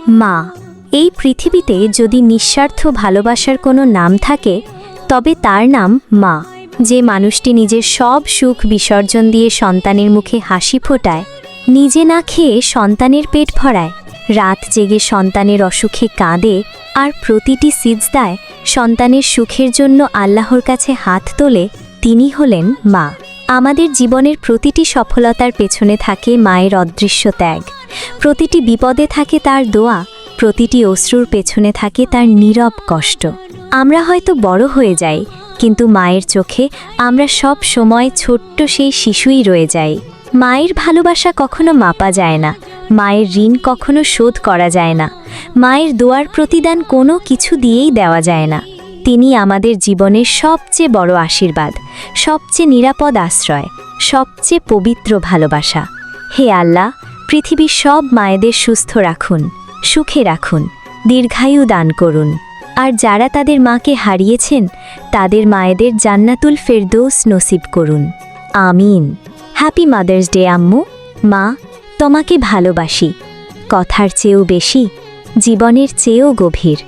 মা। এই পৃথিবীতে যদি নিঃস্বার্থ ভালোবাসার কোনো নাম থাকে তবে তার নাম মা। যে মানুষটি নিজের সব সুখ বিসর্জন দিয়ে সন্তানের মুখে হাসি ফোটায়, নিজে না খেয়ে সন্তানের পেট ভরায়, রাত জেগে সন্তানের অসুখে কাঁদে, আর প্রতিটি সিজদায় সন্তানের সুখের জন্য আল্লাহর কাছে হাত তোলে, তিনি হলেন মা। আমাদের জীবনের প্রতিটি সফলতার পেছনে থাকে মায়ের অদৃশ্য ত্যাগ। প্রতিটি বিপদে থাকে তার দোয়া, প্রতিটি অশ্রুর পেছনে থাকে তার নীরব কষ্ট। আমরা হয়তো বড় হয়ে যাই, কিন্তু মায়ের চোখে আমরা সব সময় ছোট্ট সেই শিশুই রয়ে যাই। মায়ের ভালোবাসা কখনো মাপা যায় না, মায়ের ঋণ কখনো শোধ করা যায় না, মায়ের দোয়ার প্রতিদান কোনো কিছু দিয়েই দেওয়া যায় না। তিনি আমাদের জীবনের সবচেয়ে বড় আশীর্বাদ, সবচেয়ে নিরাপদ আশ্রয়, সবচেয়ে পবিত্র ভালোবাসা। হে আল্লাহ, পৃথিবীর সব মায়েদের সুস্থ রাখুন, সুখে রাখুন, দীর্ঘায়ু দান করুন। আর যারা তাদের মাকে হারিয়েছেন তাদের মায়েদের জান্নাতুল ফেরদৌস নসিব করুন। আমিন। হ্যাপি মাদার্স ডে আম্মু। মা, তোমাকে ভালোবাসি, কথার চেয়েও বেশি, জীবনের চেয়েও গভীর।